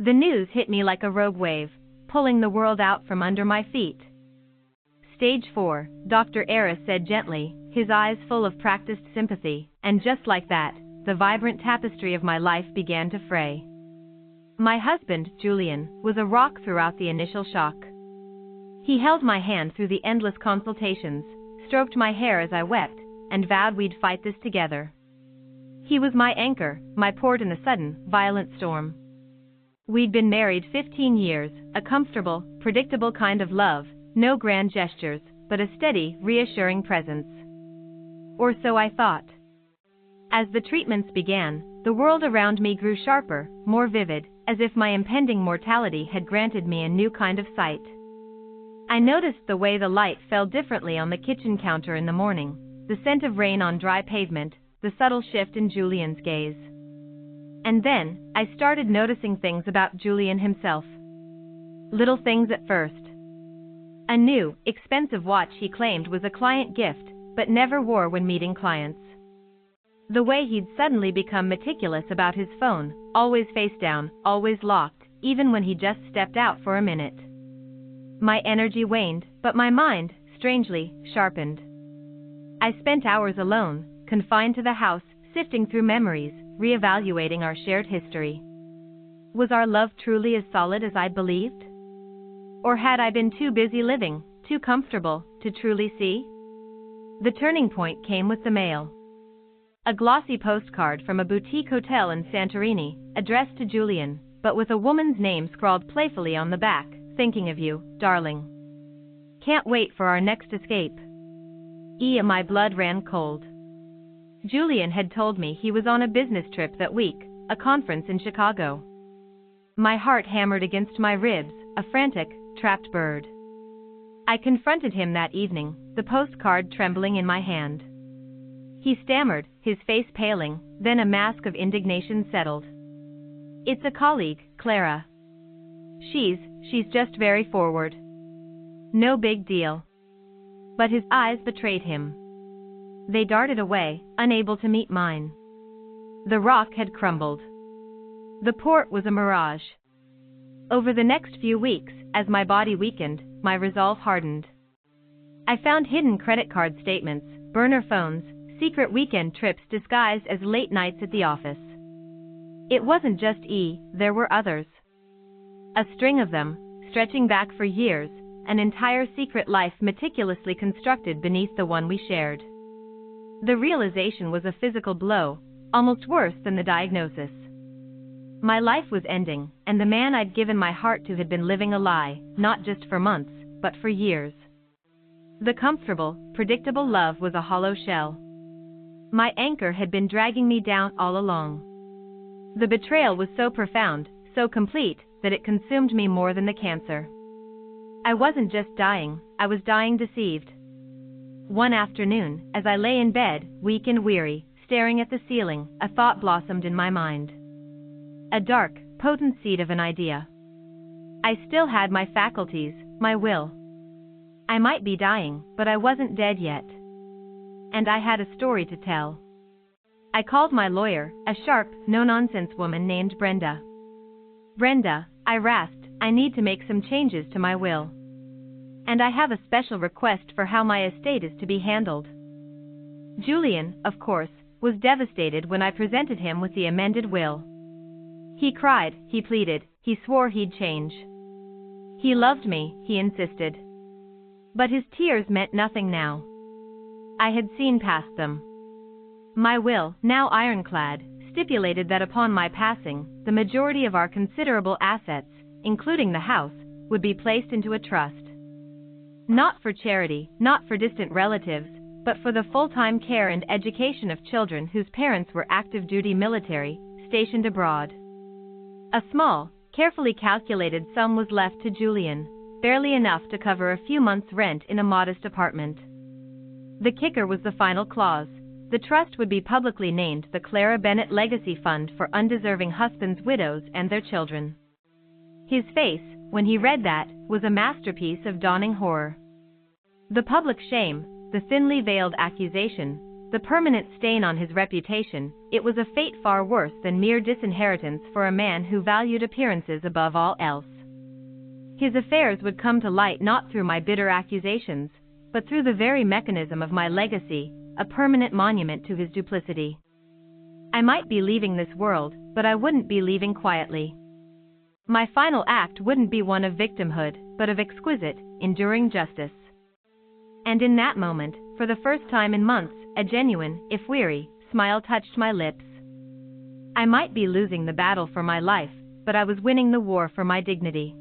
The news hit me like a rogue wave, pulling the world out from under my feet. Stage 4, Dr. Aris said gently, his eyes full of practiced sympathy, and just like that, the vibrant tapestry of my life began to fray. My husband, Julian, was a rock throughout the initial shock. He held my hand through the endless consultations, stroked my hair as I wept, and vowed we'd fight this together. He was my anchor, my port in the sudden, violent storm. We'd been married 15 years, a comfortable, predictable kind of love, no grand gestures, but a steady, reassuring presence. Or so I thought. As the treatments began, the world around me grew sharper, more vivid, as if my impending mortality had granted me a new kind of sight. I noticed the way the light fell differently on the kitchen counter in the morning, the scent of rain on dry pavement, the subtle shift in Julian's gaze. And then, I started noticing things about Julian himself. Little things at first. A new, expensive watch he claimed was a client gift, but never wore when meeting clients. The way he'd suddenly become meticulous about his phone, always face down, always locked, even when he just stepped out for a minute. My energy waned, but my mind, strangely, sharpened. I spent hours alone, confined to the house, sifting through memories, reevaluating our shared history. Was our love truly as solid as I'd believed? Or had I been too busy living, too comfortable, to truly see? The turning point came with the mail. A glossy postcard from a boutique hotel in Santorini, addressed to Julian, but with a woman's name scrawled playfully on the back, thinking of you, darling. Can't wait for our next escape. My blood ran cold. Julian had told me he was on a business trip that week, a conference in Chicago. My heart hammered against my ribs, a frantic, trapped bird. I confronted him that evening, the postcard trembling in my hand. He stammered, his face paling, then a mask of indignation settled. It's a colleague, Clara. She's just very forward. No big deal. But his eyes betrayed him. They darted away, unable to meet mine. The rock had crumbled. The port was a mirage. Over the next few weeks, as my body weakened, my resolve hardened. I found hidden credit card statements, burner phones, secret weekend trips disguised as late nights at the office. It wasn't just there were others. A string of them, stretching back for years, an entire secret life meticulously constructed beneath the one we shared. The realization was a physical blow, almost worse than the diagnosis. My life was ending, and the man I'd given my heart to had been living a lie, not just for months, but for years. The comfortable, predictable love was a hollow shell. My anchor had been dragging me down all along. The betrayal was so profound, so complete, that it consumed me more than the cancer. I wasn't just dying, I was dying deceived. One afternoon, as I lay in bed, weak and weary, staring at the ceiling, a thought blossomed in my mind. A dark, potent seed of an idea. I still had my faculties, my will. I might be dying, but I wasn't dead yet. And I had a story to tell. I called my lawyer, a sharp, no-nonsense woman named Brenda. Brenda, I rasped, I need to make some changes to my will. And I have a special request for how my estate is to be handled. Julian, of course, was devastated when I presented him with the amended will. He cried, he pleaded, he swore he'd change. He loved me, he insisted. But his tears meant nothing now. I had seen past them. My will, now ironclad, stipulated that upon my passing, the majority of our considerable assets, including the house, would be placed into a trust. Not for charity, not for distant relatives, but for the full-time care and education of children whose parents were active duty military, stationed abroad. A small, carefully calculated sum was left to Julian, barely enough to cover a few months' rent in a modest apartment. The kicker was the final clause. The trust would be publicly named the Clara Bennett Legacy Fund for undeserving husbands, widows, and their children. His face, when he read that, was a masterpiece of dawning horror. The public shame, the thinly veiled accusation, the permanent stain on his reputation, it was a fate far worse than mere disinheritance for a man who valued appearances above all else. His affairs would come to light not through my bitter accusations, but through the very mechanism of my legacy, a permanent monument to his duplicity. I might be leaving this world, but I wouldn't be leaving quietly. My final act wouldn't be one of victimhood, but of exquisite, enduring justice. And in that moment, for the first time in months, a genuine, if weary, smile touched my lips. I might be losing the battle for my life, but I was winning the war for my dignity.